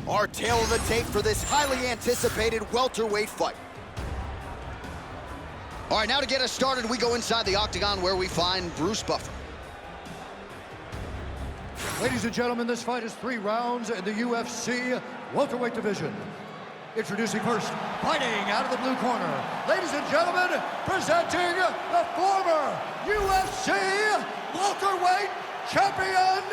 Our tale of the tape for this highly anticipated welterweight fight. All right, now to get us started, we go inside the octagon where we find Bruce Buffer. Ladies and gentlemen, this fight is 3 rounds in the UFC welterweight division. Introducing first, fighting out of the blue corner. Ladies and gentlemen, presenting the former UFC welterweight champion,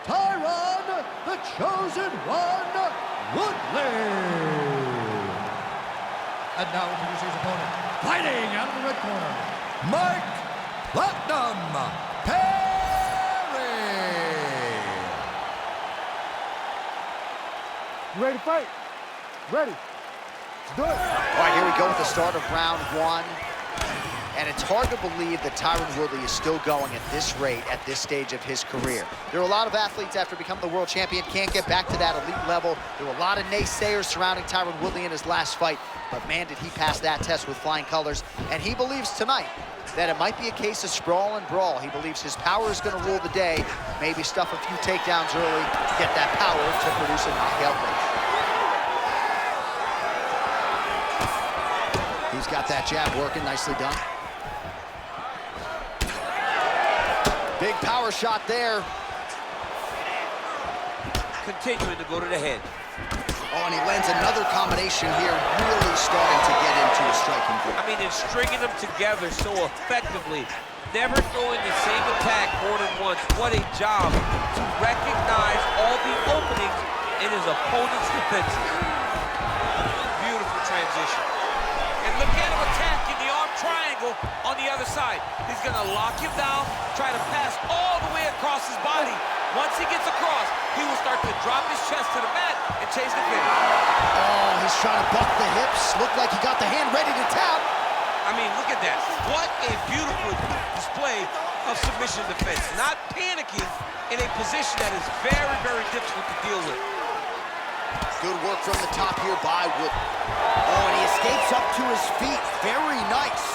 Tyron, the Chosen One, Woodley. And now introducing his opponent, fighting out of the red corner, Mike Platinum Perry. You ready to fight? Ready. Let's do it. All right, here we go with the start of round 1. And it's hard to believe that Tyron Woodley is still going at this rate at this stage of his career. There are a lot of athletes after becoming the world champion can't get back to that elite level. There were a lot of naysayers surrounding Tyron Woodley in his last fight, but man, did he pass that test with flying colors. And he believes tonight that it might be a case of sprawl and brawl. He believes his power is going to rule the day, maybe stuff a few takedowns early to get that power to produce a knockout range. He's got that jab working, nicely done. Big power shot there. Continuing to go to the head. Oh, and he lands another combination here, really starting to get into a striking group. I mean, it's stringing them together so effectively. Never throwing the same attack more than once. What a job to recognize all the openings in his opponent's defenses. Beautiful transition. And look at him attacking the arm triangle on the other side. He's gonna lock him down, try to pass all the way across his body. Once he gets across, he will start to drop his chest to the mat and chase the finish. Oh, he's trying to buck the hips. Looked like he got the hand ready to tap. I mean, look at that. What a beautiful display of submission defense. Not panicking in a position that is very, very difficult to deal with. Good work from the top here by Wood. Oh, and he escapes up to his feet. Very nice.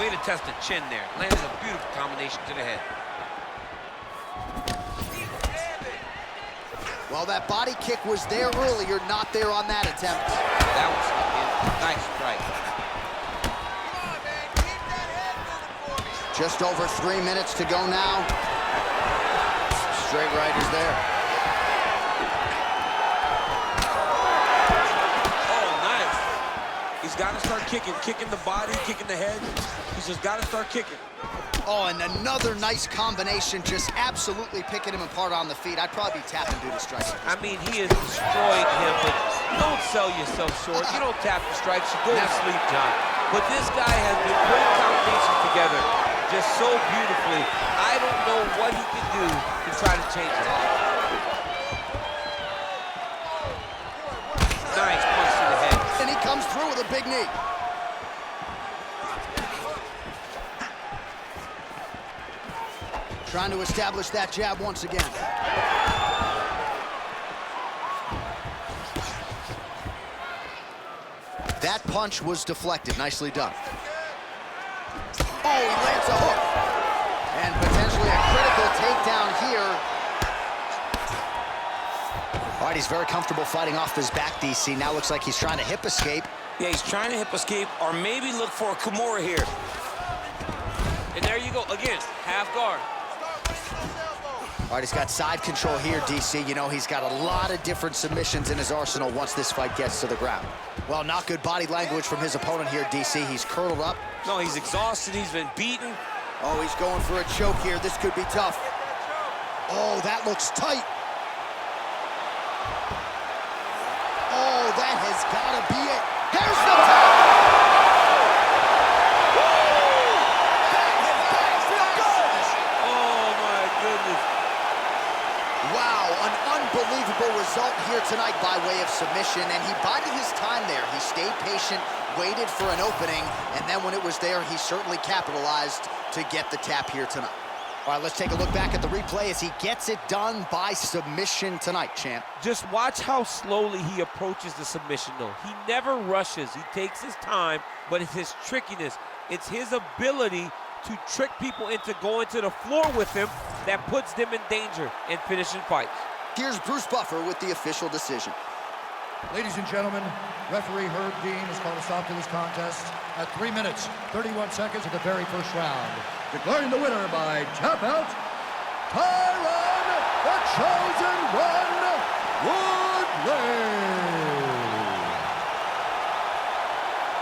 Way to test the chin there. Landed a beautiful combination to the head. Well, that body kick was there earlier, not there on that attempt. That was a nice strike. Just over 3 minutes to go now. Straight right is there. Oh, nice. He's got to start kicking the body, kicking the head. He's just got to start kicking. Oh, and another nice combination, just absolutely picking him apart on the feet. I'd probably be tapping due to strikes. I mean, he is destroying him, but don't sell yourself short. You don't tap the strikes, you go to sleep, John. But this guy has been putting combinations together just so beautifully. I don't know what he can do to try to change it. Nice punch to the head. And he comes through with a big knee. Trying to establish that jab once again. That punch was deflected. Nicely done. Oh, he lands a hook. And potentially a critical takedown here. All right, he's very comfortable fighting off his back, DC. Now looks like he's trying to hip escape. Yeah, he's trying to hip escape or maybe look for a Kimura here. And there you go. Again, half guard. All right, he's got side control here, DC. You know, he's got a lot of different submissions in his arsenal once this fight gets to the ground. Well, not good body language from his opponent here, DC. He's curled up. No, he's exhausted. He's been beaten. Oh, he's going for a choke here. This could be tough. Oh, that looks tight. Oh, that has got to be it. Here's the tap. Unbelievable result here tonight by way of submission, and he bided his time there. He stayed patient, waited for an opening, and then when it was there, he certainly capitalized to get the tap here tonight. All right, let's take a look back at the replay as he gets it done by submission tonight, champ. Just watch how slowly he approaches the submission, though. He never rushes. He takes his time, but it's his trickiness. It's his ability to trick people into going to the floor with him that puts them in danger and finishing fights. Here's Bruce Buffer with the official decision. Ladies and gentlemen, referee Herb Dean has called a stop to this contest at 3 minutes, 31 seconds of the very first round. Declaring the winner by tap out, Tyron, the chosen one, Woodley.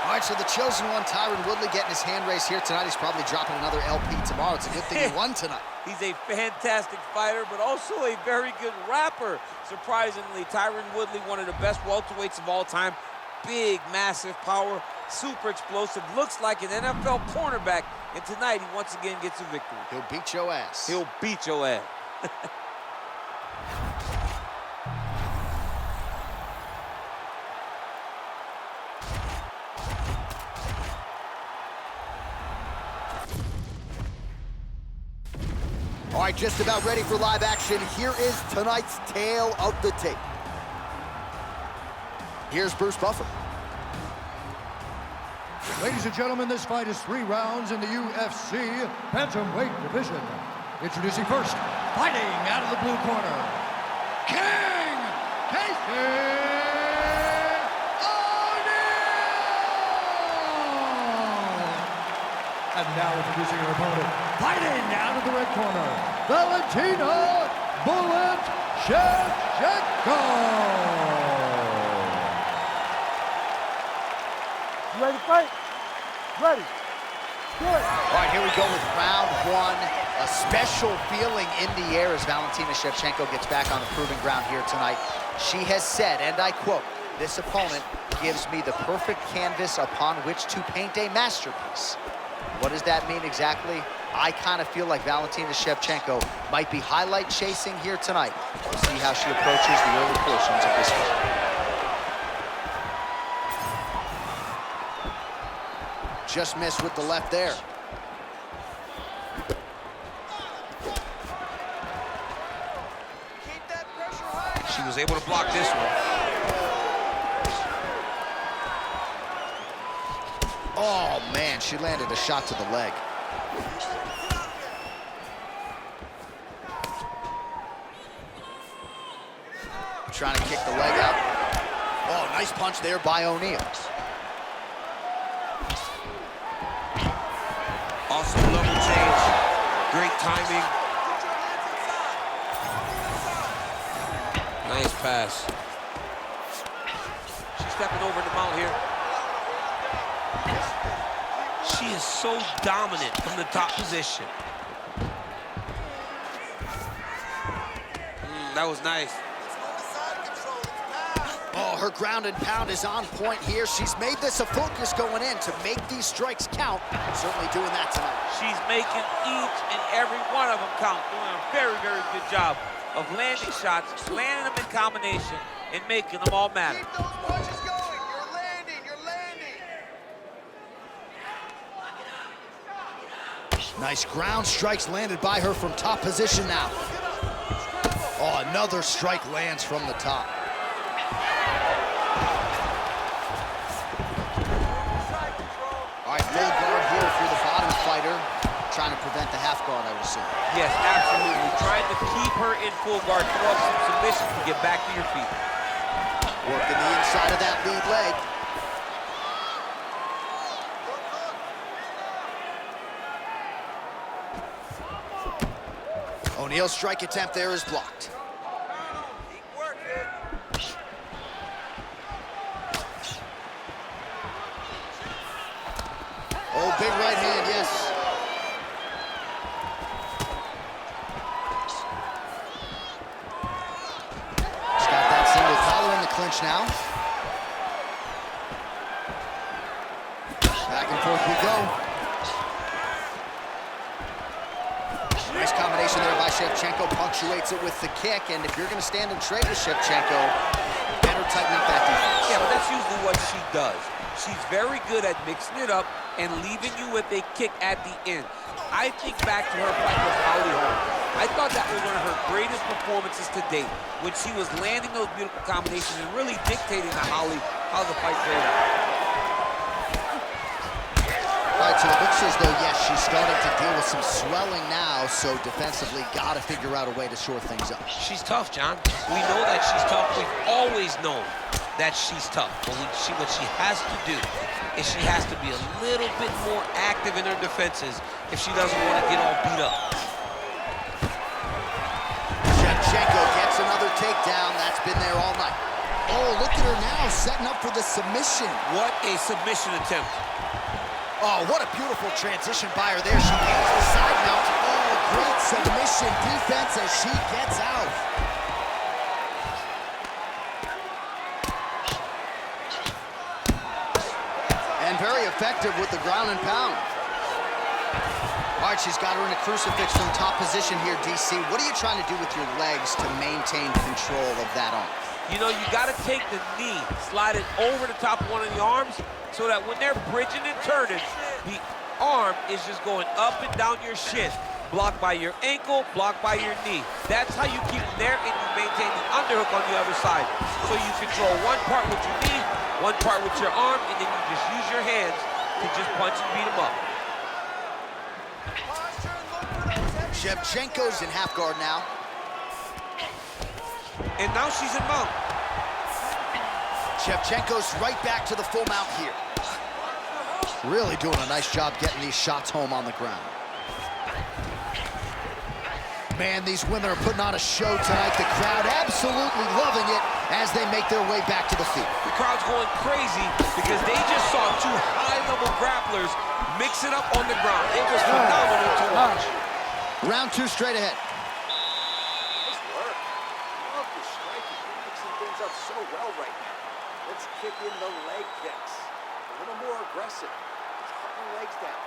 All right, so the chosen one, Tyron Woodley, getting his hand raised here tonight. He's probably dropping another LP tomorrow. It's a good thing he won tonight. He's a fantastic fighter, but also a very good rapper. Surprisingly, Tyron Woodley, one of the best welterweights of all time. Big, massive power, super explosive. Looks like an NFL cornerback. And tonight, he once again gets a victory. He'll beat your ass. He'll beat your ass. All right, just about ready for live action. Here is tonight's tale of the tape. Here's Bruce Buffer. Ladies and gentlemen, this fight is 3 rounds in the UFC bantamweight division. Introducing first, fighting out of the blue corner, King Casey ONeill! And now introducing her opponent, fighting out of the red corner, Valentina Bullet Shevchenko! You ready to fight? Ready. Do it. All right, here we go with round 1. A special feeling in the air as Valentina Shevchenko gets back on the proving ground here tonight. She has said, and I quote, "This opponent gives me the perfect canvas upon which to paint a masterpiece." What does that mean exactly? I kind of feel like Valentina Shevchenko might be highlight chasing here tonight. We'll see how she approaches the early portions of this fight. Just missed with the left there. Keep that pressure high. She was able to block this one. Oh, man, she landed a shot to the leg. Trying to kick the leg out. Oh, nice punch there by ONeill. Awesome level change. Great timing. Nice pass. She's stepping over the mount here. She is so dominant from the top position. That was nice. Oh, her ground and pound is on point here. She's made this a focus going in to make these strikes count. Certainly doing that tonight. She's making each and every one of them count. Doing a very, very good job of landing shots, landing them in combination, and making them all matter. Keep those punches going. You're landing. You're landing. Nice ground strikes landed by her from top position now. Oh, another strike lands from the top. All right, full guard here for the bottom fighter. Trying to prevent the half guard, I would assume. Yes, absolutely. Trying to keep her in full guard, throw up some submission to get back to your feet. Working the inside of that lead leg. ONeill's strike attempt there is blocked. Keep working. Oh, big right hand, yes. She's got that single collar in the clinch now. Back and forth we go. Nice combination there by Shevchenko, punctuates it with the kick, and if you're gonna stand and trade with Shevchenko, better tighten up that defense. Yeah, but that's usually what she does. She's very good at mixing it up and leaving you with a kick at the end. I think back to her fight with Holly Holm. I thought that was one of her greatest performances to date, when she was landing those beautiful combinations and really dictating to Holly how the fight played out. All right, so it looks as though, yes, she's starting to deal with some swelling now, so defensively got to figure out a way to shore things up. She's tough, John. We know that she's tough. We've always known that she's tough. But what she has to do is she has to be a little bit more active in her defenses if she doesn't want to get all beat up. Shevchenko gets another takedown. That's been there all night. Oh, look at her now, setting up for the submission. What a submission attempt. Oh, what a beautiful transition by her there. She gains the side mount. Oh, great submission defense as she gets out. And very effective with the ground and pound. All right, she's got her in a crucifix from top position here, DC. What are you trying to do with your legs to maintain control of that arm? You know, you got to take the knee, slide it over the top of one of the arms so that when they're bridging and turning, the arm is just going up and down your shin, blocked by your ankle, blocked by your knee. That's how you keep them there, and you maintain the underhook on the other side. So you control one part with your knee, one part with your arm, and then you just use your hands to just punch and beat them up. Shevchenko's in half guard now. And now she's in mount. Shevchenko's right back to the full mount here. Really doing a nice job getting these shots home on the ground. Man, these women are putting on a show tonight. The crowd absolutely loving it as they make their way back to the feet. The crowd's going crazy because they just saw two high-level grapplers mix it up on the ground. It was phenomenal to watch. Round two straight ahead. Nice work. Love the striking. You're mixing things up so well right now. Let's kick in the leg kicks. A little more aggressive. Just cut your legs down.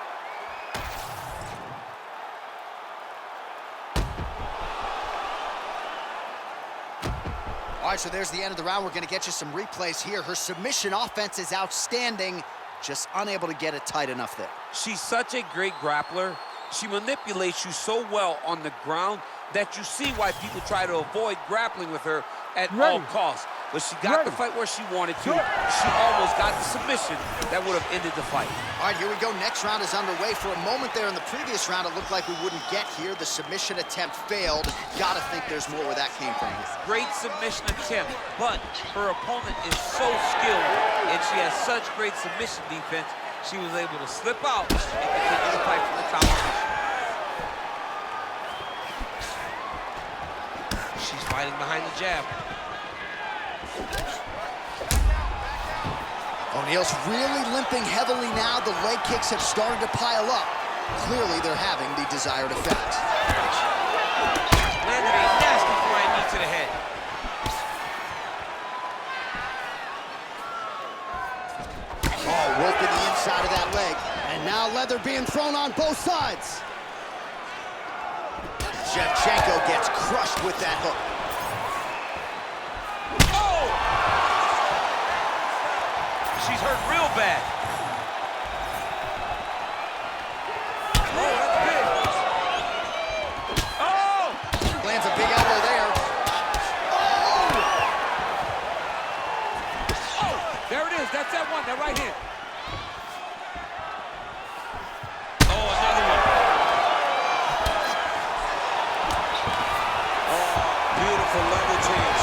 All right, so there's the end of the round. We're going to get you some replays here. Her submission offense is outstanding, just unable to get it tight enough there. She's such a great grappler. She manipulates you so well on the ground that you see why people try to avoid grappling with her at all costs. But she got the fight where she wanted to. She almost got the submission that would have ended the fight. All right, here we go. Next round is underway. For a moment there in the previous round, it looked like we wouldn't get here. The submission attempt failed. Gotta think there's more where that came from. Great submission attempt, but her opponent is so skilled, and she has such great submission defense, she was able to slip out and continue the fight from the top position. She's fighting behind the jab. ONeill's really limping heavily now. The leg kicks have started to pile up. Clearly, they're having the desired effect. Landed a nasty flying knee to the head. Oh, working the inside of that leg. And now leather being thrown on both sides. Shevchenko gets crushed with that hook. She's hurt real bad. Oh, that's big. Oh! Lands a big elbow there. Oh! There it is. That's that one. That right hand. Oh, another one. Oh, beautiful level change.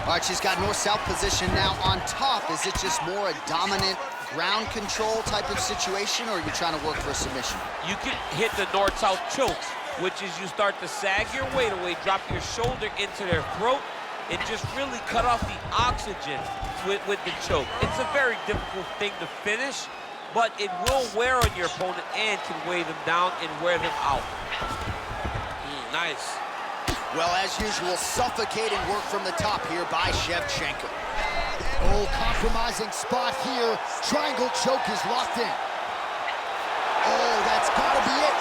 All right, she's got north-south position now on top. Is it just more a dominant ground control type of situation, or are you trying to work for a submission? You can hit the north-south chokes, which is you start to sag your weight away, drop your shoulder into their throat, and just really cut off the oxygen with the choke. It's a very difficult thing to finish, but it will wear on your opponent and can weigh them down and wear them out. Nice. Well, as usual, suffocating work from the top here by Shevchenko. Oh, compromising spot here. Triangle choke is locked in. Oh, that's gotta be it.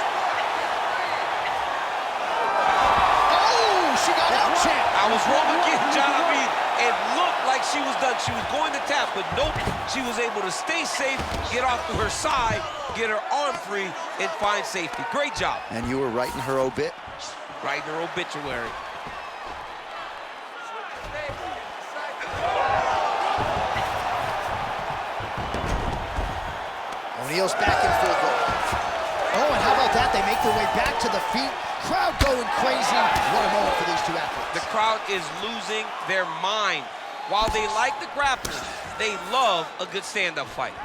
Oh, she got out, champ. I was wrong again, John. I mean, it looked like she was done. She was going to tap, but nope. She was able to stay safe, get off to her side, get her arm free, and find safety. Great job. And you were writing her obit? Right in her obituary. O'Neill's back in full go. Oh, and how about that? They make their way back to the feet. Crowd going crazy. What a moment for these two athletes. The crowd is losing their mind. While they like the grappling, they love a good stand-up fight.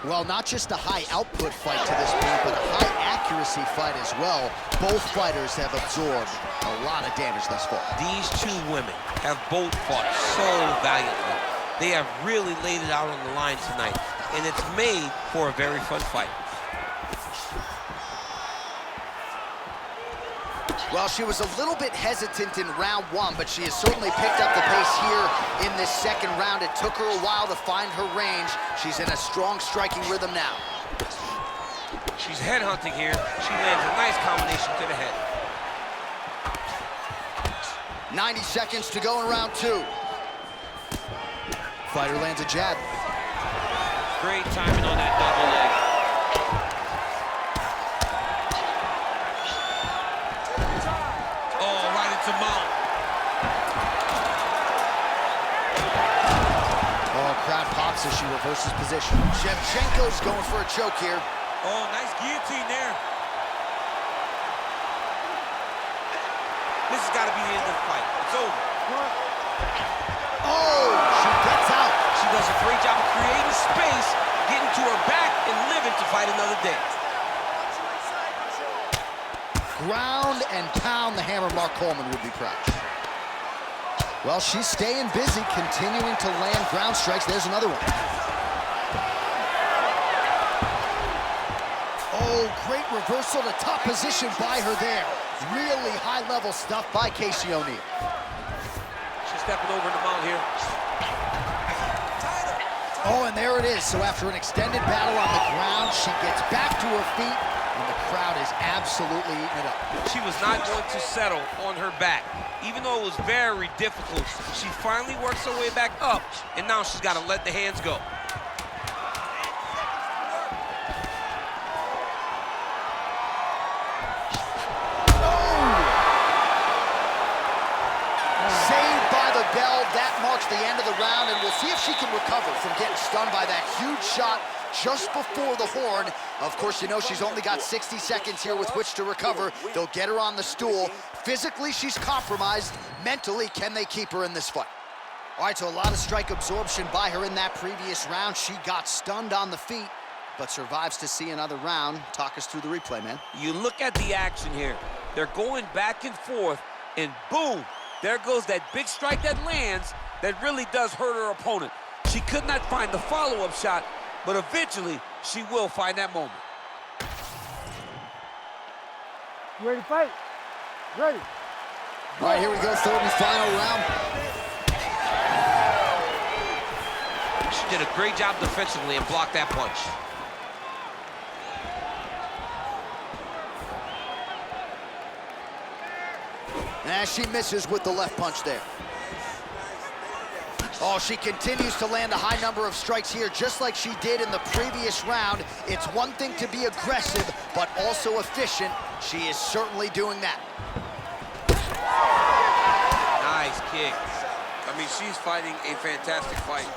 Well, not just a high-output fight to this point, but a high-accuracy fight as well. Both fighters have absorbed a lot of damage thus far. These two women have both fought so valiantly. They have really laid it out on the line tonight, and it's made for a very fun fight. Well, she was a little bit hesitant in round one, but she has certainly picked up the pace here in this second round. It took her a while to find her range. She's in a strong striking rhythm now. She's headhunting here. She lands a nice combination to the head. 90 seconds to go in round two. Fighter lands a jab. Great timing on that double leg. Oh, right into mount. Oh, crowd pops as she reverses position. Shevchenko's going for a choke here. Oh, nice guillotine there. This has got to be the end of the fight. It's over. Oh, she gets out. She does a great job of creating space, getting to her back, and living to fight another day. Ground and pound, the hammer Mark Coleman would be proud. Well, she's staying busy, continuing to land ground strikes. There's another one. Oh, great reversal to top position by her there. Really high-level stuff by Casey O'Neill. She's stepping over the mount here. Oh, and there it is. So after an extended battle on the ground, she gets back to her feet, and the crowd is absolutely eating it up. She was not going to settle on her back. Even though it was very difficult, she finally works her way back up, and now she's got to let the hands go. Saved by the bell. That marks the end of the round, and we'll see if she can recover from getting stunned by that huge shot just before the horn. Of course, you know she's only got 60 seconds here with which to recover. They'll get her on the stool. Physically, she's compromised. Mentally, can they keep her in this fight? All right, so a lot of strike absorption by her in that previous round. She got stunned on the feet, but survives to see another round. Talk us through the replay, man. You look at the action here. They're going back and forth, and boom, there goes that big strike that lands that really does hurt her opponent. She could not find the follow-up shot, but eventually, she will find that moment. You ready to fight? Ready. All right, here we go, third and final round. She did a great job defensively and blocked that punch. And she misses with the left punch there. Oh, she continues to land a high number of strikes here, just like she did in the previous round. It's one thing to be aggressive, but also efficient. She is certainly doing that. Nice kick. I mean, she's fighting a fantastic fight.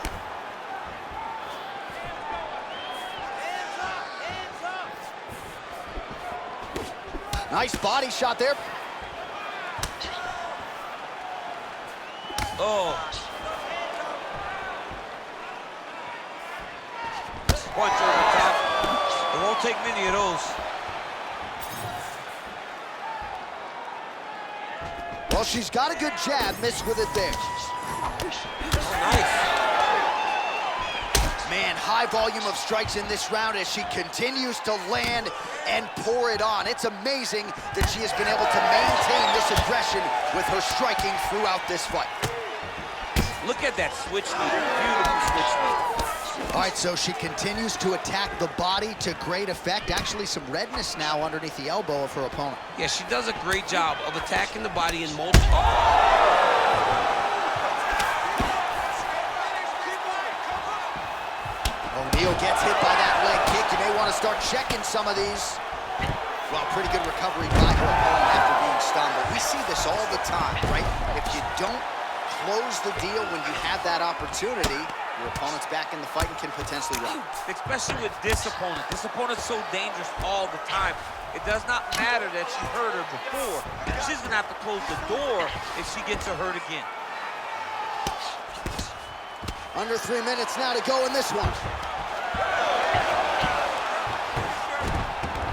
Nice body shot there. Oh. Punch over top. It won't take many of those. Well, she's got a good jab, missed with it there. Oh, nice. Man, high volume of strikes in this round as she continues to land and pour it on. It's amazing that she has been able to maintain this aggression with her striking throughout this fight. Look at that switch knee. Beautiful switch knee. All right, so she continues to attack the body to great effect. Actually, some redness now underneath the elbow of her opponent. Yeah, she does a great job of attacking the body in multiple... O'Neill gets hit by that leg kick. You may want to start checking some of these. Well, pretty good recovery by her opponent after being stunned, but we see this all the time, right? If you don't close the deal when you have that opportunity, Your opponent's back in the fight and can potentially win. Especially with this opponent. This opponent's so dangerous all the time. It does not matter that she hurt her before. She's gonna have to close the door if she gets her hurt again. Under 3 minutes now to go in this one.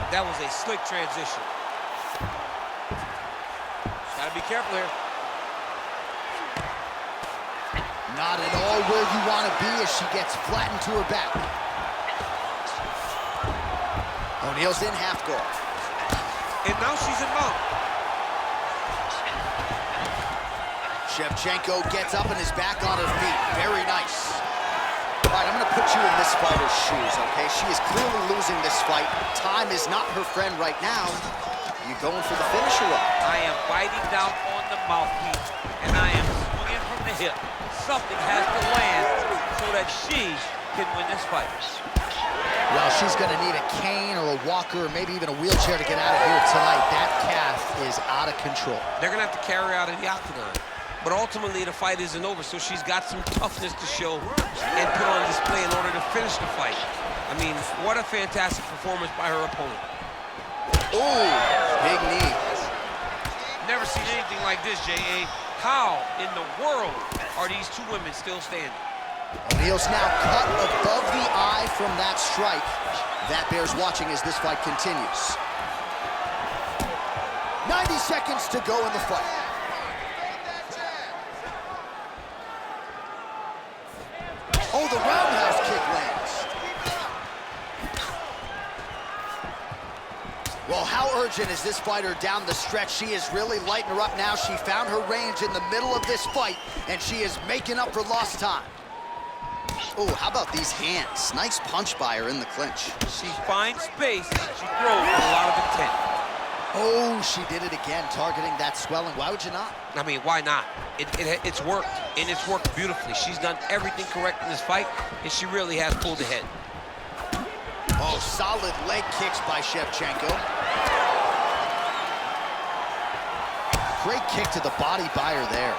That was a slick transition. Gotta be careful here. Not at all where you want to be as she gets flattened to her back. ONeill's in half guard. And now she's in mount. Shevchenko gets up and is back on her feet. Very nice. All right, I'm going to put you in this fighter's shoes, okay? She is clearly losing this fight. Time is not her friend right now. You going for the finish or what? I am biting down on the mouthpiece, and I am swinging from the hip. Something has to land so that she can win this fight. Well, she's going to need a cane or a walker or maybe even a wheelchair to get out of here tonight. That calf is out of control. They're going to have to carry her out of the octagon. But ultimately, the fight isn't over, so she's got some toughness to show and put on display in order to finish the fight. I mean, what a fantastic performance by her opponent. Ooh, big knee. Never seen anything like this, J.A. How in the world are these two women still standing? ONeill's now cut above the eye from that strike. That bears watching as this fight continues. 90 seconds to go in the fight. Oh, the roundhouse kick lands. Well, how urgent is this fighter down the stretch? She is really lighting her up now. She found her range in the middle of this fight, and she is making up for lost time. Oh, how about these hands? Nice punch by her in the clinch. She finds space, and she throws with a lot of intent. Oh, she did it again, targeting that swelling. Why would you not? I mean, why not? It's worked, and it's worked beautifully. She's done everything correct in this fight, and she really has pulled ahead. Oh, solid leg kicks by Shevchenko. Great kick to the body by her there.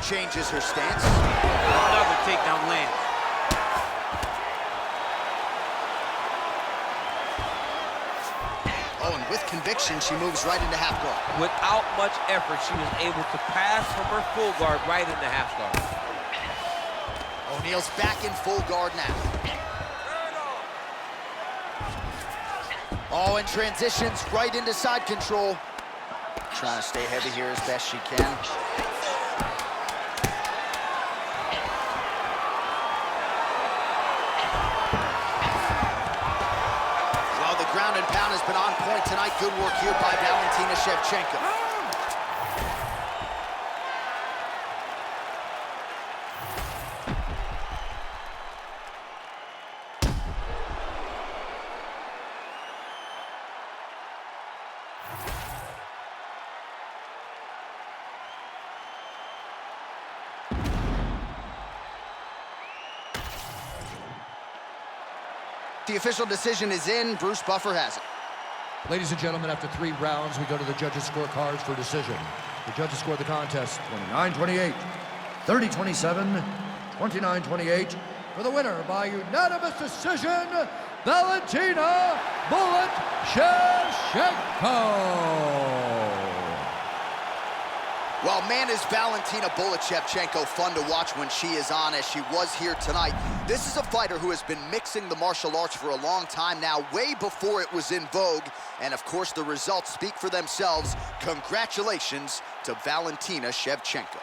Changes her stance. Another takedown lands. Oh, and with conviction, she moves right into half guard. Without much effort, she was able to pass from her full guard right into half guard. ONeill's back in full guard now. Oh, and transitions right into side control. Trying to stay heavy here as best she can. Well, the ground and pound has been on point tonight. Good work here by Valentina Shevchenko. The official decision is in. Bruce Buffer has it. Ladies and gentlemen, after 3 rounds, we go to the judges' scorecards for decision. The judges scored the contest 29-28, 30-27, 29-28. For the winner by unanimous decision, Valentina "Bullet" Shevchenko. Well, man, is Valentina "Bullet" Shevchenko fun to watch when she is on, as she was here tonight. This is a fighter who has been mixing the martial arts for a long time now, way before it was in vogue. And of course, the results speak for themselves. Congratulations to Valentina Shevchenko.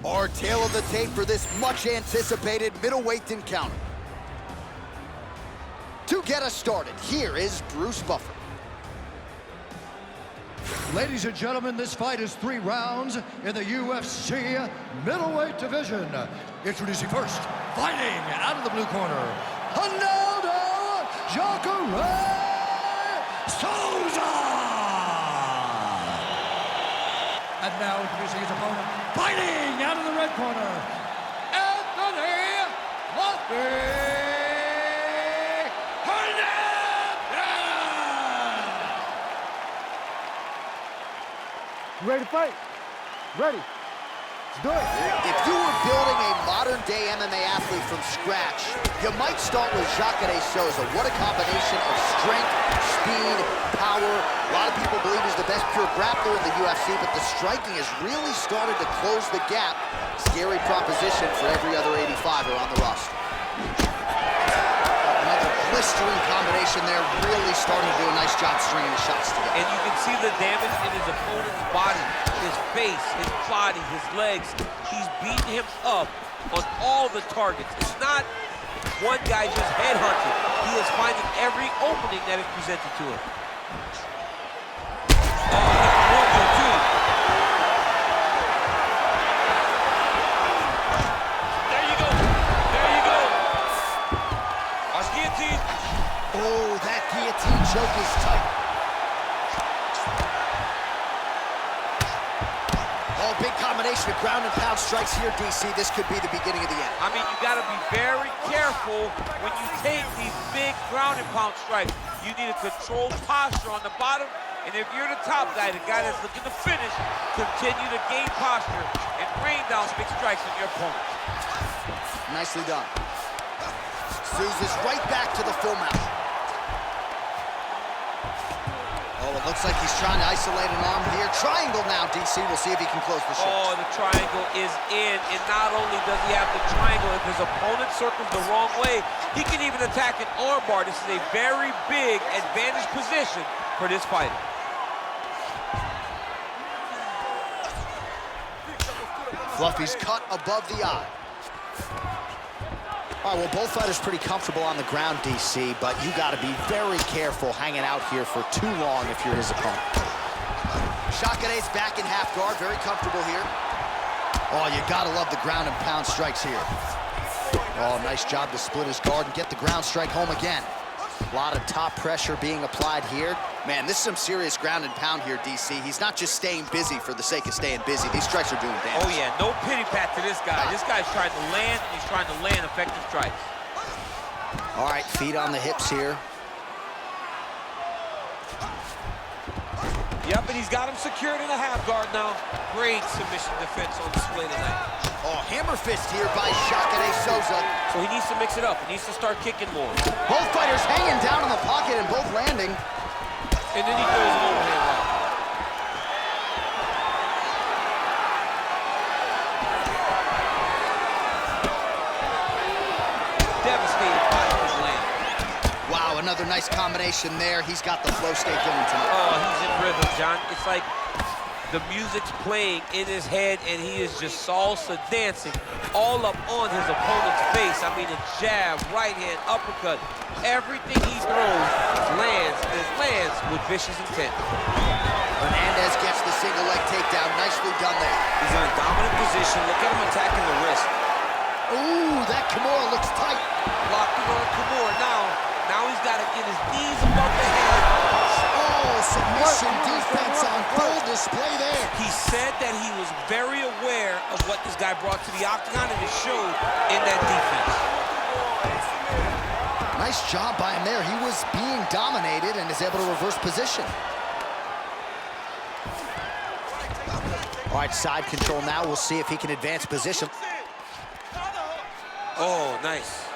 Our tale of the tape for this much-anticipated middleweight encounter. To get us started, here is Bruce Buffer. Ladies and gentlemen, this fight is 3 rounds in the UFC middleweight division. Introducing first, fighting out of the blue corner, Jacare Souza. And now introducing his opponent, fighting out of the red corner, Anthony Hernandez! You ready to fight? Ready. Let's do it. If you were building a modern-day MMA athlete from scratch, you might start with Jacare Souza. What a combination of strength, speed, power. A lot of people believe he's the best pure grappler in the UFC, but the striking has really started to close the gap. Scary proposition for every other 85er on the roster. Another blistering combination there, really starting to do a nice job stringing the shots together. And you can see the damage in his opponent's body, his face, his body, his legs. He's beating him up on all the targets. It's not one guy just headhunting. He is finding every opening that is presented to him. There you go. There you go. Watch guillotine. Oh, that guillotine choke is tight. Oh, big combination of ground and pound strikes here, DC. This could be the beginning of the end. I mean, you got to be very careful when you take these big ground and pound strikes. You need a controlled posture on the bottom, and if you're the top guy, the guy that's looking to finish, continue to gain posture and rain down big strikes on your opponent. Nicely done. Souza's right back to the full mount. Oh, it looks like he's trying to isolate an arm here. Triangle now, DC. We'll see if he can close the shots. Oh, the triangle is in, and not only does he have the triangle, if his opponent circles the wrong way, he can even attack an arm bar. This is a very big advantage position for this fighter. Fluffy's cut above the eye. All right, well, both fighters pretty comfortable on the ground, DC, but you got to be very careful hanging out here for too long if you're his opponent. Jacare's back in half guard, very comfortable here. Oh, you got to love the ground and pound strikes here. Oh, nice job to split his guard and get the ground strike home again. A lot of top pressure being applied here. Man, this is some serious ground and pound here, DC. He's not just staying busy for the sake of staying busy. These strikes are doing damage. Oh, yeah, no pity pat to this guy. This guy's trying to land, and he's trying to land effective strikes. All right, feet on the hips here. Yep, and he's got him secured in a half guard now. Great submission defense on display tonight. Oh, hammer fist here by Jacare Souza. So he needs to mix it up. He needs to start kicking more. Both fighters hanging down in the pocket and both landing. And then he throws an overhand right. Devastating body his land. Wow, another nice combination there. He's got the flow state going tonight. Oh, he's in rhythm, John. It's like the music's playing in his head, and he is just salsa dancing all up on his opponent's face. I mean, a jab, right hand, uppercut. Everything he throws lands, and it lands with vicious intent. Hernandez gets the single leg takedown. Nicely done there. He's in a dominant position. Look at him attacking the wrist. Ooh, that Kimura looks tight. Blocking on Kimura now. Now he's got to get his knees above the head. Oh, submission defense on full display there. He said that he was very aware of what this guy brought to the octagon, and it showed in that defense. Nice job by him there. He was being dominated and is able to reverse position. All right, side control now. We'll see if he can advance position. Oh, nice.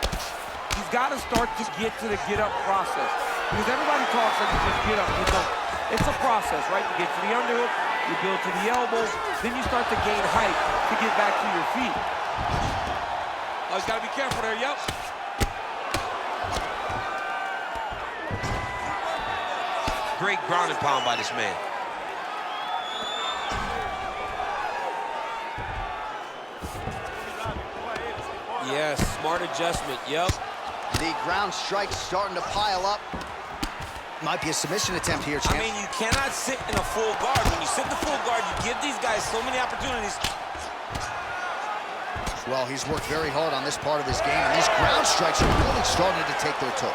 He's got to start to get to the get-up process. Because everybody talks like you just get up. You don't. It's a process, right? You get to the underhook, you build to the elbow, then you start to gain height to get back to your feet. Oh, he's got to be careful there, yep. Great ground and pound by this man. Yes, smart adjustment, yep. The ground strikes starting to pile up. Might be a submission attempt here, champ. I mean, you cannot sit in a full guard. When you sit in the full guard, you give these guys so many opportunities. Well, he's worked very hard on this part of his game, and these ground strikes are really starting to take their toll.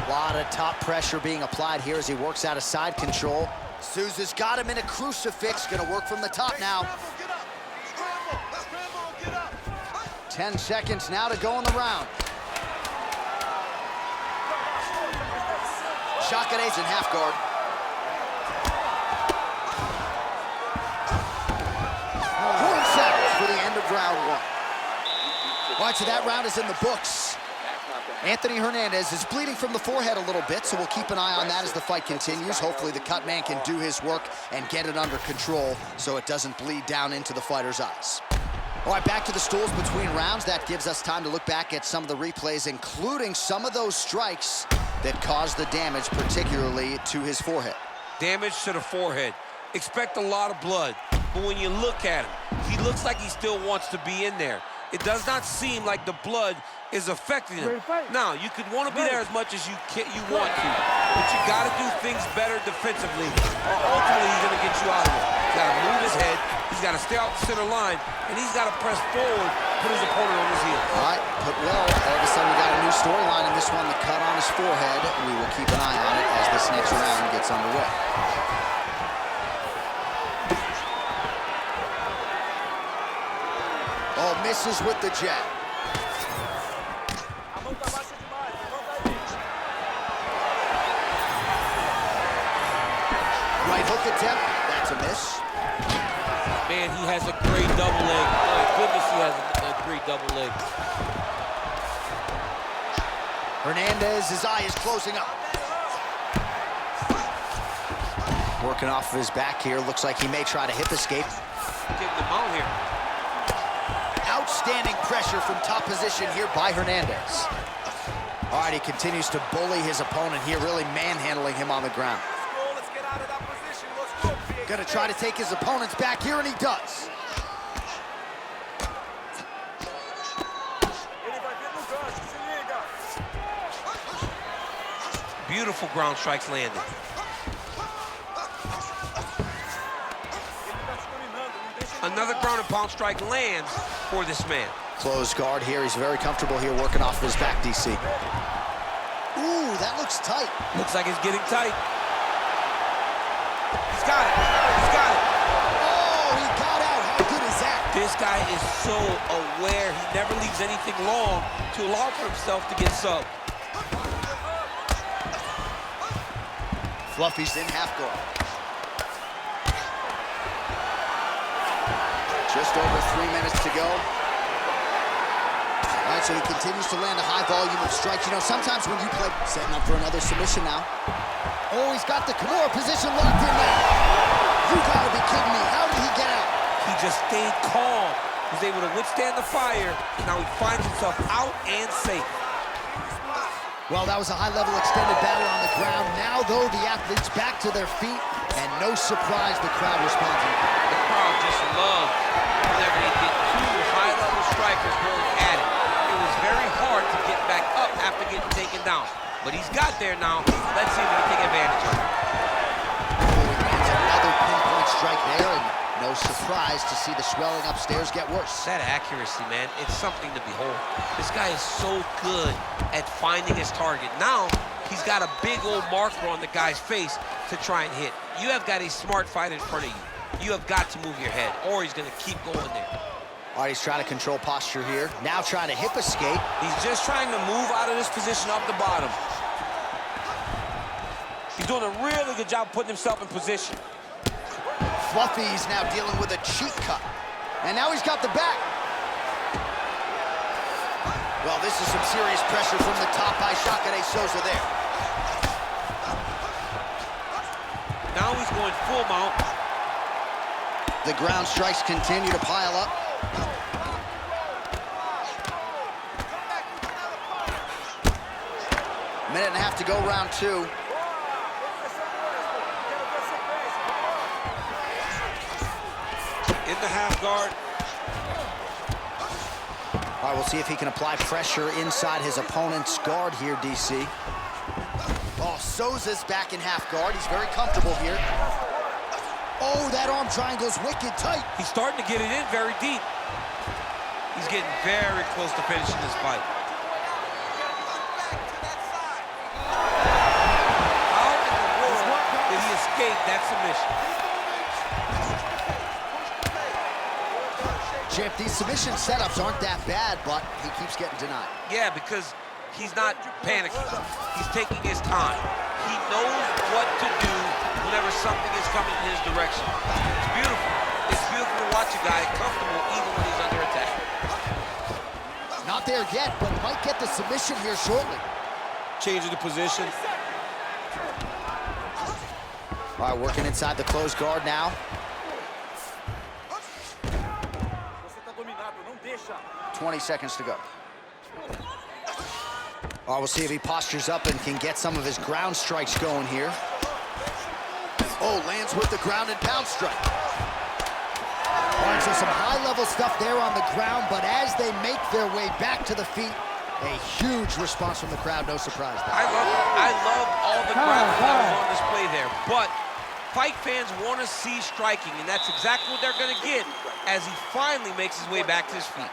A lot of top pressure being applied here as he works out of side control. Souza's got him in a crucifix. Gonna work from the top now. 10 seconds now to go in the round. Jacare's in half guard. 4 seconds for the end of round 1. All right, so that round is in the books. Anthony Hernandez is bleeding from the forehead a little bit, so we'll keep an eye on that as the fight continues. Hopefully the cut man can do his work and get it under control so it doesn't bleed down into the fighter's eyes. All right, back to the stools between rounds. That gives us time to look back at some of the replays, including some of those strikes that caused the damage, particularly to his forehead. Damage to the forehead. Expect a lot of blood, but when you look at him, he looks like he still wants to be in there. It does not seem like the blood is affecting him. Now, you could want to be there as much as you want to, but you got to do things better defensively, or ultimately he's going to get you out of it. He's got to move his head, he's got to stay out the center line, and he's got to press forward, put his opponent on his heel. All right, put well. All of a sudden, we got a new storyline in this one, the cut on his forehead. We will keep an eye on it as this next round gets underway. Oh, misses with the jab. Right hook attempt, that's a miss. Man, he has a great double leg. My goodness, he has a great double leg. Hernandez, his eye is closing up. Working off of his back here, looks like he may try to hip escape. Getting him out here. Outstanding pressure from top position here by Hernandez. All right, he continues to bully his opponent here, really manhandling him on the ground. Let's get out of that position. Let's go. Gonna try to take his opponent's back here, and he does. Beautiful ground strikes landed. Another ground and pound strike lands for this man. Closed guard here. He's very comfortable here working off of his back, DC. Ooh, that looks tight. Looks like it's getting tight. He's got it. He's got it. Oh, he got out. How good is that? This guy is so aware. He never leaves anything long to allow for himself to get subbed. Fluffy's in half guard. Just over 3 minutes to go. All right, so he continues to land a high volume of strikes. You know, sometimes when you play, setting up for another submission now. Oh, he's got the Kimura position locked in now. You gotta be kidding me. How did he get out? He just stayed calm. He was able to withstand the fire. Now he finds himself out and safe. Well, that was a high-level extended battle on the ground. Now, though, the athletes back to their feet, and no surprise the crowd responding. The crowd just loved whenever they get two high-level strikers going at it. It was very hard to get back up after getting taken down. But he's got there now. Let's see if he can take advantage of it. It's another pinpoint strike there, and no surprise to see the swelling upstairs get worse. That accuracy, man, it's something to behold. This guy is so good at finding his target. Now, he's got a big old marker on the guy's face to try and hit. You have got a smart fight in front of you. You have got to move your head, or he's going to keep going there. All right, he's trying to control posture here. Now trying to hip escape. He's just trying to move out of this position off the bottom. He's doing a really good job putting himself in position. Fluffy's now dealing with a cheek cut. And now he's got the back. Well, this is some serious pressure from the top by Jacare Souza there. Now he's going full mount. The ground strikes continue to pile up. Minute and a half to go, round 2. In the half guard. All right, we'll see if he can apply pressure inside his opponent's guard here, DC. Oh, Souza's back in half guard. He's very comfortable here. Oh, that arm triangle's wicked tight. He's starting to get it in very deep. He's getting very close to finishing this fight. How in the world did he escape that submission. Champ, these submission setups aren't that bad, but he keeps getting denied. Yeah, because he's not panicking. He's taking his time. He knows what to do whenever something is coming in his direction. It's beautiful. It's beautiful to watch a guy comfortable even when he's under attack. Not there yet, but might get the submission here shortly. Changing the position. All right, working inside the closed guard now. 20 seconds to go. All right, we'll see if he postures up and can get some of his ground strikes going here. Oh, lands with the ground and pound strike. All right, so some high-level stuff there on the ground, but as they make their way back to the feet, a huge response from the crowd, no surprise there. I love all the ground that was on display there, but fight fans want to see striking, and that's exactly what they're going to get as he finally makes his way back to his feet.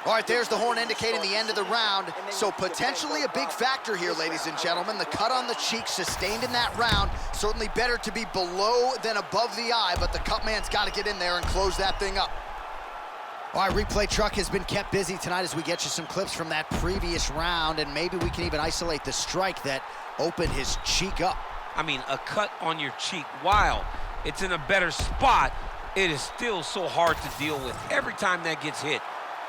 All right, there's the horn indicating the end of the round. So potentially a big factor here, ladies and gentlemen. The cut on the cheek sustained in that round. Certainly better to be below than above the eye, but the cut man's got to get in there and close that thing up. All right, replay truck has been kept busy tonight as we get you some clips from that previous round, and maybe we can even isolate the strike that opened his cheek up. I mean, a cut on your cheek, while it's in a better spot, it is still so hard to deal with every time that gets hit.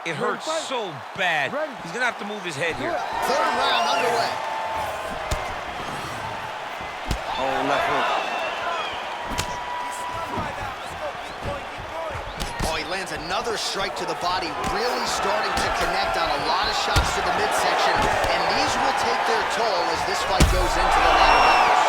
It hurts so bad. He's gonna have to move his head here. Third round underway. Oh, left hook. Oh, he lands another strike to the body, really starting to connect on a lot of shots to the midsection, and these will take their toll as this fight goes into the latter rounds.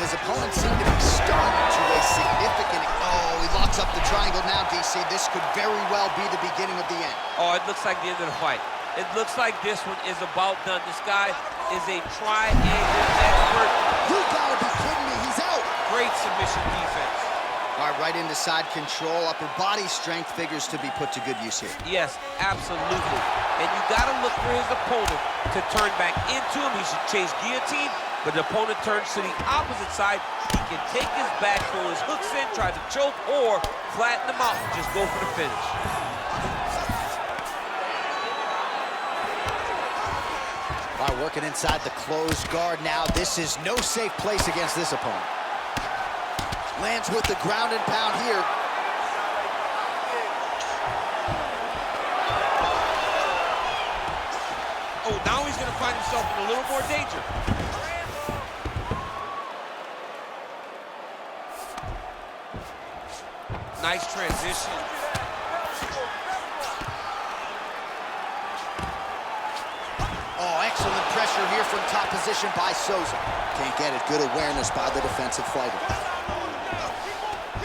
His opponent seemed to be stunned to a significant... Oh, he locks up the triangle now, DC. This could very well be the beginning of the end. Oh, it looks like the end of the fight. It looks like this one is about done. This guy is a triangle expert. You gotta be kidding me, he's out. Great submission defense. All right, right into side control. Upper body strength figures to be put to good use here. Yes, absolutely. And you gotta look for his opponent to turn back into him. He should chase guillotine. But the opponent turns to the opposite side. He can take his back, throw his hooks in, try to choke, or flatten him out and just go for the finish. All right, working inside the closed guard now. This is no safe place against this opponent. Lands with the ground and pound here. Oh, now he's gonna find himself in a little more danger. Nice transition. Oh, excellent pressure here from top position by Souza. Can't get it. Good awareness by the defensive fighter.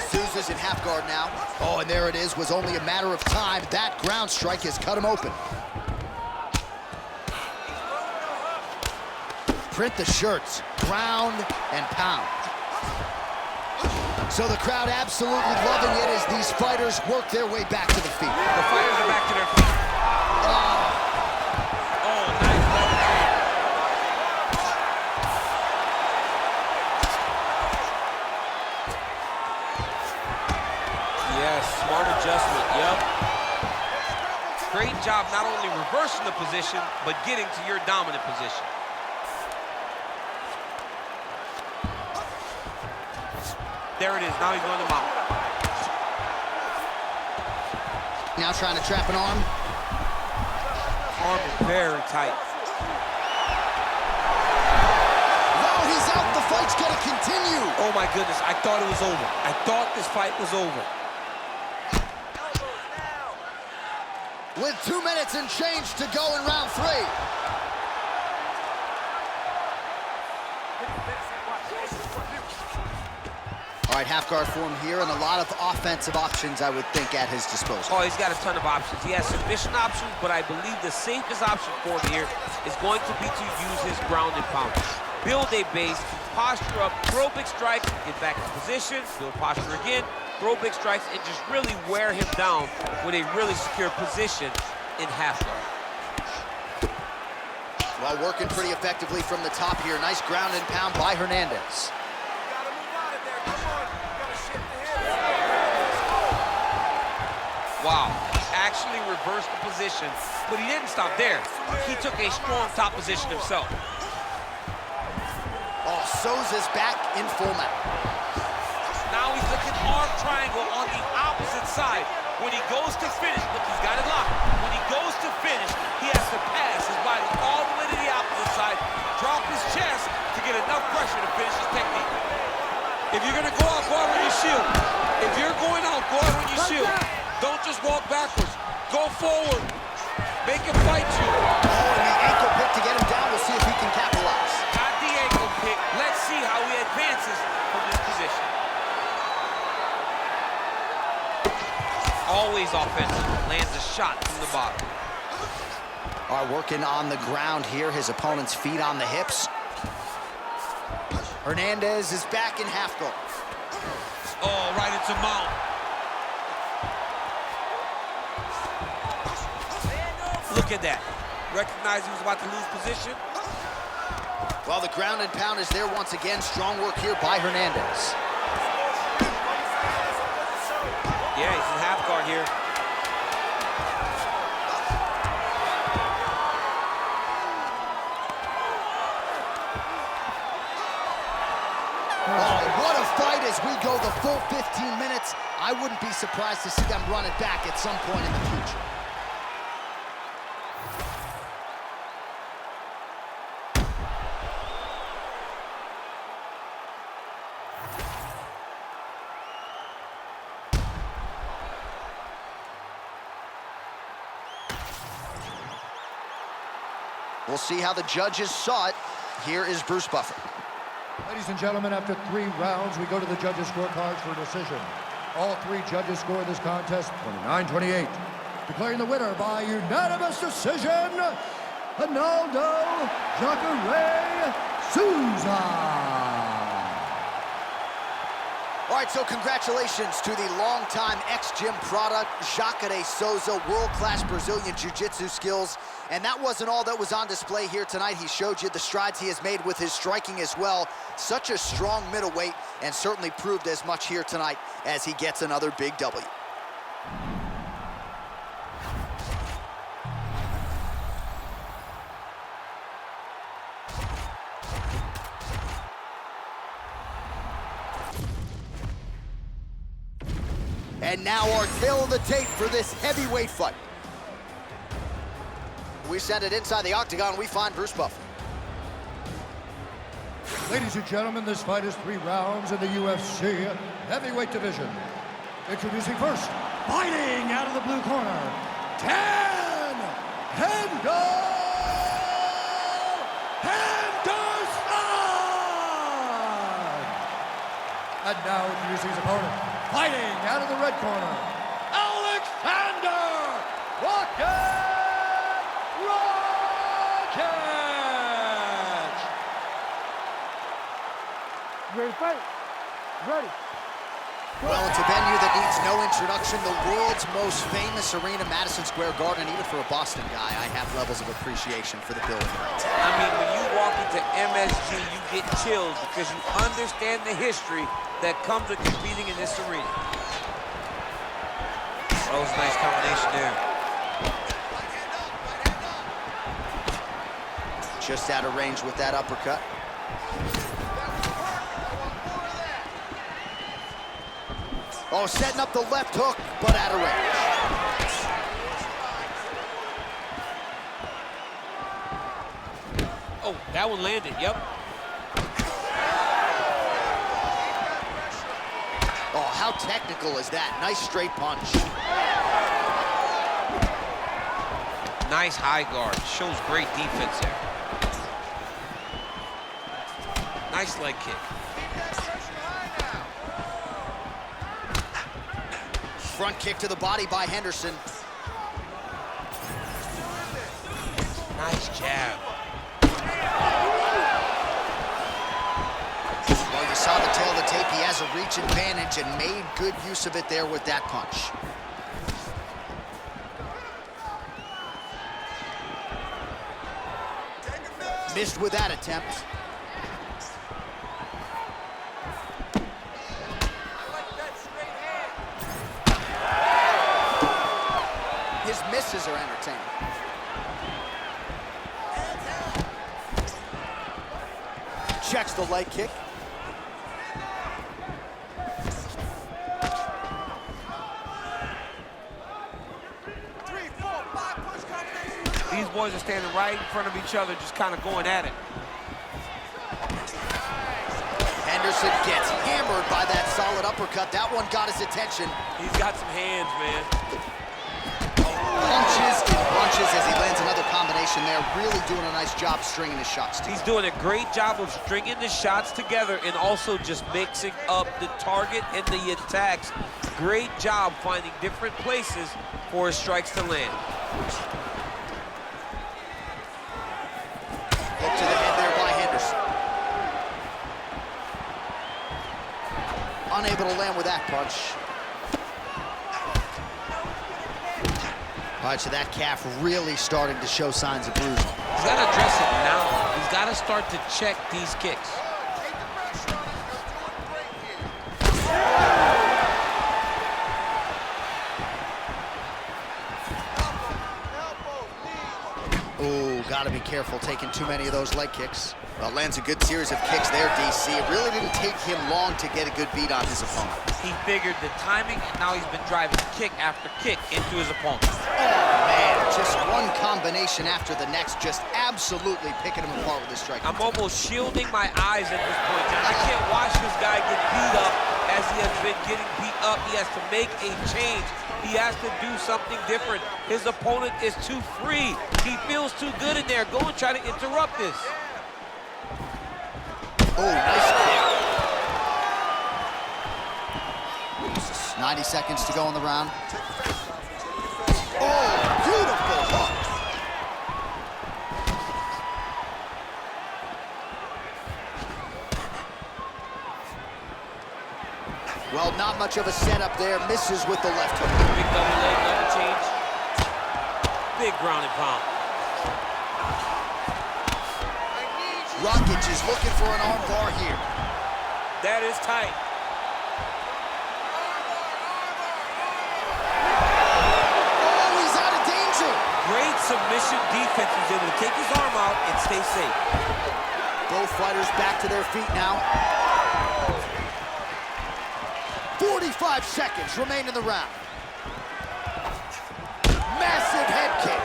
Souza's in half guard now. Oh, and there it is. Was only a matter of time. That ground strike has cut him open. Print the shirts. Ground and pound. So the crowd absolutely loving it as these fighters work their way back to the feet. The fighters are back to their feet. Oh, nice level change. Yes, smart adjustment, yep. Great job not only reversing the position, but getting to your dominant position. There it is, now he's going to mount. Now trying to trap an arm. Arm is very tight. No, he's out, the fight's gonna continue. Oh my goodness, I thought it was over. I thought this fight was over. With 2 minutes and change to go in round 3. All right, half guard form here, and a lot of offensive options, I would think, at his disposal. Oh, he's got a ton of options. He has submission options, but I believe the safest option for him here is going to be to use his ground and pound. Build a base, posture up, throw big strikes, get back in position, build posture again, throw big strikes, and just really wear him down with a really secure position in half guard. Well, working pretty effectively from the top here. Nice ground and pound by Hernandez. Wow, actually reversed the position, but he didn't stop there. He took a strong top position himself. Oh, Souza's back in full mount. Now he's looking arm triangle on the opposite side. When he goes to finish, look, he's got it locked. When he goes to finish, he has to pass his body all the way to the opposite side, drop his chest to get enough pressure to finish his technique. If you're gonna go out, go out on your shield. If you're going out, go out on your shield. Don't just walk backwards. Go forward. Make him fight you. Oh, and the ankle pick to get him down. We'll see if he can capitalize. Got the ankle pick. Let's see how he advances from this position. Always offensive. Lands a shot from the bottom. All right, working on the ground here. His opponent's feet on the hips. Hernandez is back in half guard. Oh, right into mount. Look at that. Recognized he was about to lose position. Well, the ground and pound is there once again. Strong work here by Hernandez. Yeah, he's in half guard here. Oh, what a fight as we go the full 15 minutes. I wouldn't be surprised to see them run it back at some point in the future. We'll see how the judges saw it. Here is Bruce Buffer. Ladies and gentlemen, after 3 rounds, we go to the judges' scorecards for a decision. All 3 judges scored this contest 29-28. Declaring the winner by unanimous decision, Hernandez Jacare Souza. All right, so congratulations to the longtime ex-gym product, Jacare Souza, world-class Brazilian jiu-jitsu skills. And that wasn't all that was on display here tonight. He showed you the strides he has made with his striking as well. Such a strong middleweight, and certainly proved as much here tonight as he gets another big W. And now our tail of the tape for this heavyweight fight. We send it inside the octagon, we find Bruce Buffer. Ladies and gentlemen, this fight is 3 rounds in the UFC heavyweight division. Introducing first, fighting out of the blue corner, Henderson! And now introducing his opponent, fighting out of the red corner, Aleksander Rakic! Ready to fight? Ready. Well, it's a venue that needs no introduction. The world's most famous arena, Madison Square Garden. Even for a Boston guy, I have levels of appreciation for the building rights. I mean, when you walk into MSG, you get chills because you understand the history that comes with competing in this arena. That was a nice combination there. Just out of range with that uppercut. Oh, setting up the left hook, but out of range. Oh, that one landed, yep. Oh, how technical is that? Nice straight punch. Nice high guard, shows great defense there. Nice leg kick. Front kick to the body by Henderson. Nice jab. Well, you saw the tail of the tape. He has a reach advantage and made good use of it there with that punch. Missed with that attempt. His misses are entertaining. Checks the leg kick. These boys are standing right in front of each other, just kind of going at it. Henderson gets hammered by that solid uppercut. That one got his attention. He's got some hands, man. Punches and punches as he lands another combination there. Really doing a nice job stringing his shots together. He's doing a great job of stringing the shots together and also just mixing up the target and the attacks. Great job finding different places for his strikes to land. Hook to the head there by Henderson. Unable to land with that punch. All right, so that calf really starting to show signs of bruising. He's got to address it now. He's got to start to check these kicks. Oh, got to be careful taking too many of those leg kicks. Well, lands a good series of kicks there, DC. It really didn't take him long to get a good beat on his opponent. He figured the timing, and now he's been driving kick after kick into his opponent. Oh, man, just one combination after the next, just absolutely picking him apart with his strike. I'm almost shielding my eyes at this point. I can't watch this guy get beat up as he has been getting beat up. He has to make a change. He has to do something different. His opponent is too free. He feels too good in there. Go and try to interrupt this. Oh, nice kick. 90 seconds to go in the round. Oh, beautiful hook. Well, not much of a setup there. Misses with the left hook. Big double leg, double change. Big ground and pound. Rakic is looking for an arm bar here. That is tight. Oh, he's out of danger. Great submission defense. He's able to take his arm out and stay safe. Both fighters back to their feet now. 45 seconds remain in the round. Massive head kick.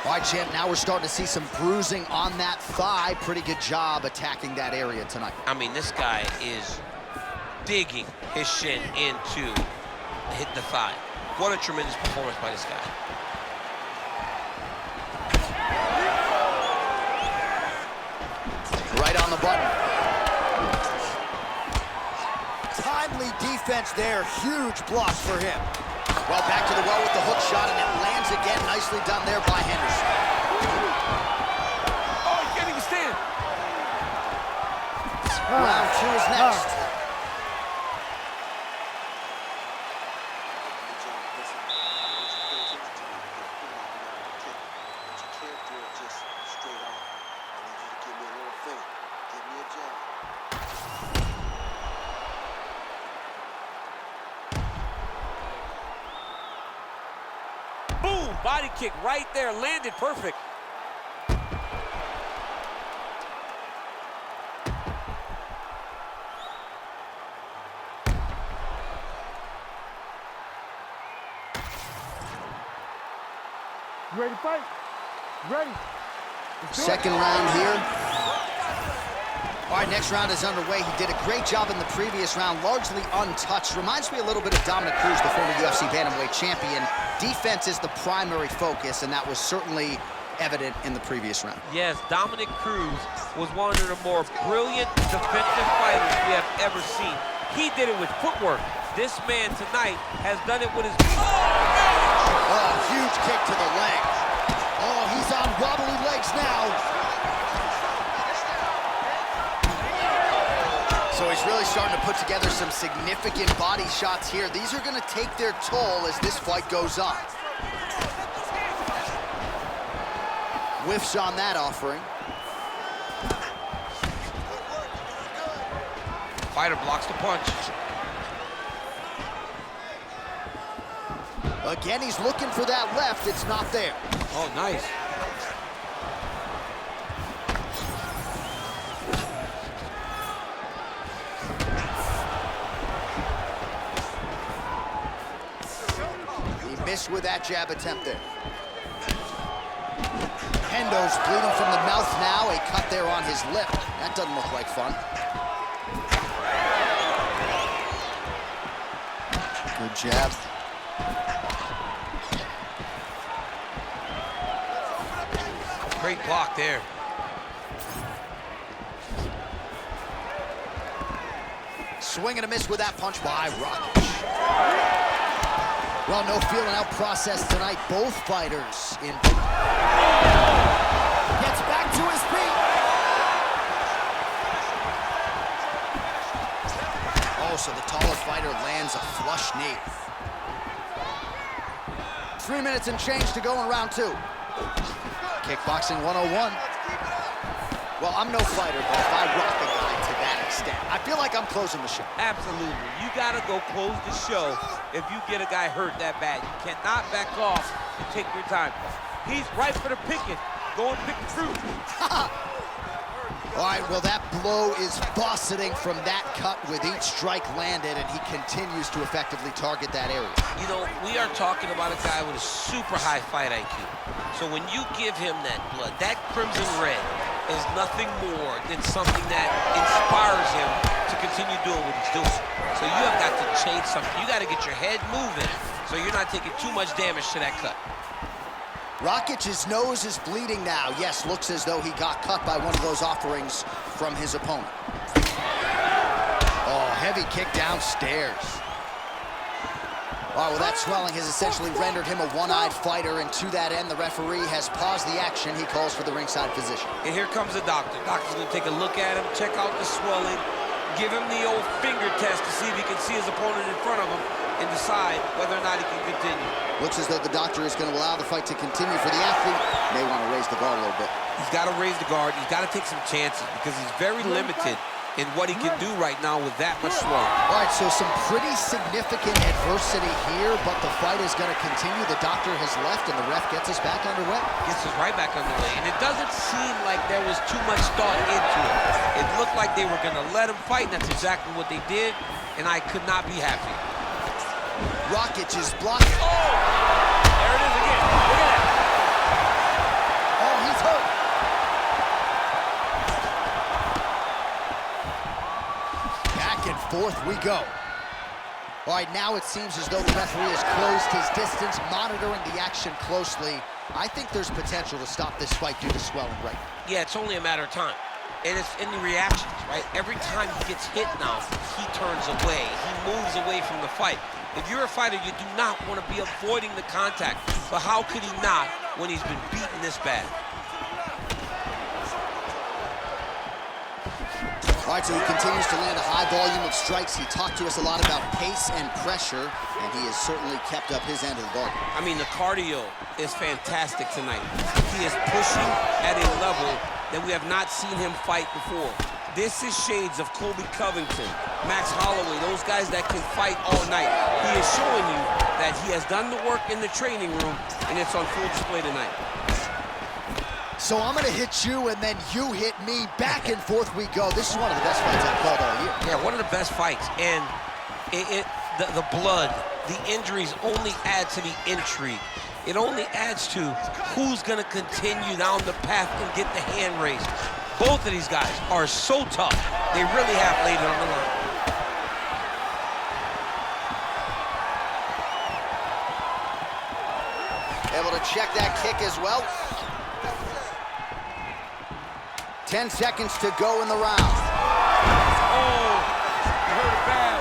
All right, champ, now we're starting to see some bruising on that thigh. Pretty good job attacking that area tonight. I mean, this guy is digging his shin into hit the thigh. What a tremendous performance by this guy. Right on the button. Timely defense there. Huge block for him. Well, back to the well with the hook shot, and it lands again. Nicely done there by Henderson. Oh, he can't even stand. Round two is next. Boom! Body kick right there, landed perfect. You ready to fight? Ready. Second round here. All right, next round is underway. He did a great job in the previous round, largely untouched. Reminds me a little bit of Dominic Cruz, the former UFC bantamweight champion. Defense is the primary focus, and that was certainly evident in the previous round. Yes, Dominic Cruz was one of the more brilliant defensive fighters we have ever seen. He did it with footwork. This man tonight has done it with his... Oh, huge kick to the leg. Oh, he's on wobbly legs now. So he's really starting to put together some significant body shots here. These are going to take their toll as this fight goes on. Whiffs on that offering. Fighter blocks the punch. Again, he's looking for that left. It's not there. Oh, nice. He missed with that jab attempt there. Hendo's bleeding from the mouth now. A cut there on his lip. That doesn't look like fun. Good jab. Great block there. Swing and a miss with that punch by Rakic. Well, no feeling out process tonight. Both fighters in. Gets back to his feet. Oh, so the taller fighter lands a flush knee. 3 minutes and change to go in round 2. Kickboxing 101. Well, I'm no fighter, but if I rock a guy to that extent, I feel like I'm closing the show. Absolutely. You gotta go close the show if you get a guy hurt that bad. You cannot back off and take your time. He's right for the picking. Go and pick the fruit. All right, well, that blow is bussing from that cut with each strike landed, and he continues to effectively target that area. You know, we are talking about a guy with a super high fight IQ. So when you give him that blood, that crimson red is nothing more than something that inspires him to continue doing what he's doing. So you have got to change something. You got to get your head moving so you're not taking too much damage to that cut. Rakic's nose is bleeding now. Yes, looks as though he got cut by one of those offerings from his opponent. Oh, heavy kick downstairs. All right, well, that swelling has essentially rendered him a one-eyed fighter, and to that end, the referee has paused the action. He calls for the ringside physician. And here comes the doctor. Doctor's gonna take a look at him, check out the swelling, give him the old finger test to see if he can see his opponent in front of him and decide whether or not he can continue. Looks as though the doctor is going to allow the fight to continue for the athlete. May want to raise the guard a little bit. He's got to raise the guard. He's got to take some chances because he's very limited in what he can do right now with that much swelling. All right, so some pretty significant adversity here, but the fight is going to continue. The doctor has left, and the ref gets us back underway. Gets us right back underway, and it doesn't seem like there was too much thought into it. It looked like they were going to let him fight, and that's exactly what they did, and I could not be happy. Rakic is blocked. Oh! There it is again. Look at that. Oh, he's hurt. Back and forth we go. All right, now it seems as though the referee has closed his distance, monitoring the action closely. I think there's potential to stop this fight due to swelling right now. Yeah, it's only a matter of time. And it's in the reactions, right? Every time he gets hit now, he turns away. He moves away from the fight. If you're a fighter, you do not want to be avoiding the contact. But how could he not when he's been beaten this bad? All right, so he continues to land a high volume of strikes. He talked to us a lot about pace and pressure, and he has certainly kept up his end of the bargain. I mean, the cardio is fantastic tonight. He is pushing at a level that we have not seen him fight before. This is shades of Colby Covington, Max Holloway, those guys that can fight all night. He is showing you that he has done the work in the training room, and it's on full display tonight. So I'm going to hit you, and then you hit me. Back and forth we go. This is one of the best fights I've called all year. Yeah, one of the best fights. And the blood, the injuries only add to the intrigue. It only adds to who's going to continue down the path and get the hand raised. Both of these guys are so tough. They really have laid it on the line. Able to check that kick as well. 10 seconds to go in the round. Oh, you heard it bad.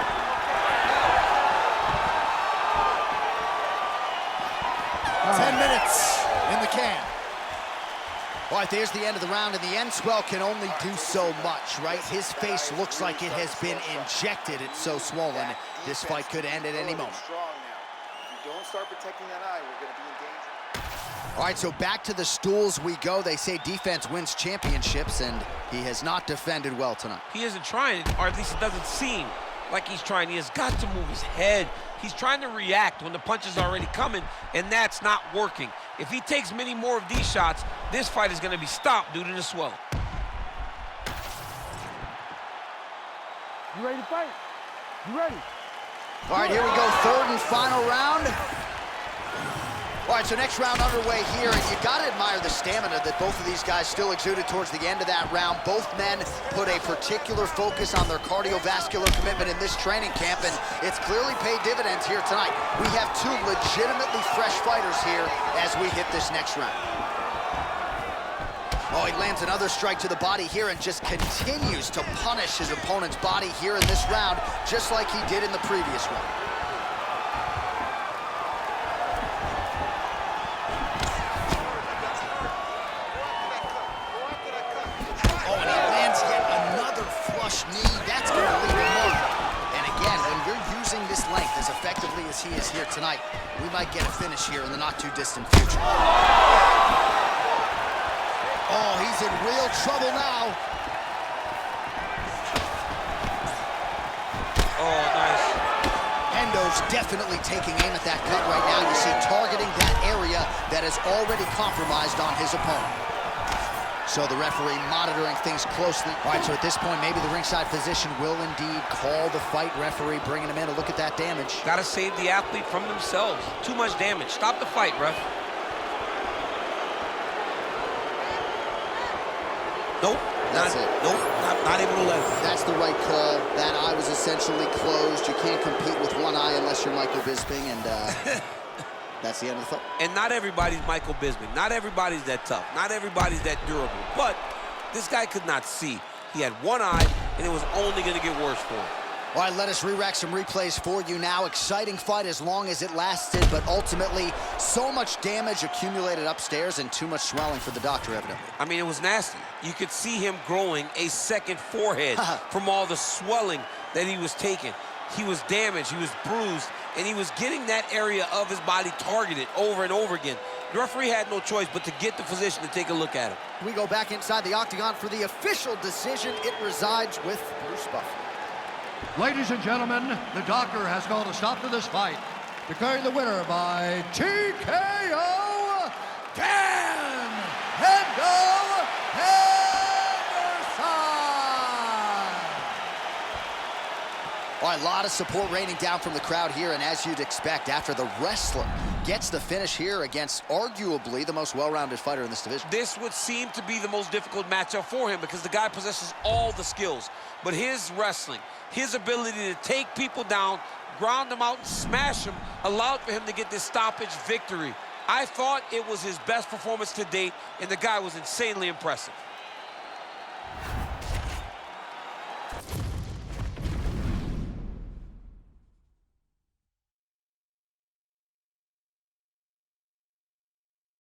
10 minutes in the can. All All right, there's the end of the round, and the end swell can only do so much, right? His face looks like it has been injected. It's so swollen. This fight could end at any moment. If you don't start protecting that eye, we're going to be in danger. All right, so back to the stools we go. They say defense wins championships, and he has not defended well tonight. He isn't trying, or at least it doesn't seem like he's trying. He has got to move his head. He's trying to react when the punch is already coming, and that's not working. If he takes many more of these shots, this fight is going to be stopped due to the swelling. You ready to fight? You ready? All right, here we go, third and final round. All right, so next round underway here, and you gotta admire the stamina that both of these guys still exuded towards the end of that round. Both men put a particular focus on their cardiovascular commitment in this training camp, and it's clearly paid dividends here tonight. We have two legitimately fresh fighters here as we hit this next round. Oh, he lands another strike to the body here and just continues to punish his opponent's body here in this round, just like he did in the previous round. Knee, that's going to leave him on. And again, when you're using this length as effectively as he is here tonight, we might get a finish here in the not-too-distant future. Oh, he's in real trouble now. Oh, nice. Hendo's definitely taking aim at that cut right now. You see, targeting that area that is already compromised on his opponent. So the referee monitoring things closely. All right, so at this point, maybe the ringside physician will indeed call the fight. Referee bringing him in to look at that damage. Got to save the athlete from themselves. Too much damage. Stop the fight, ref. Nope. That's it. Nope, not able to let it. That's the right call. That eye was essentially closed. You can't compete with one eye unless you're Michael Bisping, and that's the end of the fight. And not everybody's Michael Bisping. Not everybody's that tough. Not everybody's that durable. But this guy could not see. He had one eye, and it was only going to get worse for him. All right, let us re-rack some replays for you now. Exciting fight as long as it lasted, but ultimately so much damage accumulated upstairs and too much swelling for the doctor, evidently. I mean, it was nasty. You could see him growing a second forehead from all the swelling that he was taking. He was damaged, he was bruised, and he was getting that area of his body targeted over and over again. The referee had no choice but to get the physician to take a look at him. We go back inside the octagon for the official decision. It resides with Bruce Buffer. Ladies and gentlemen, the doctor has called a stop to this fight, declaring the winner by TKO, Dan Henderson. All right, a lot of support raining down from the crowd here, and as you'd expect, after the wrestler gets the finish here against arguably the most well-rounded fighter in this division. This would seem to be the most difficult matchup for him because the guy possesses all the skills, but his wrestling, his ability to take people down, ground them out, and smash them, allowed for him to get this stoppage victory. I thought it was his best performance to date, and the guy was insanely impressive.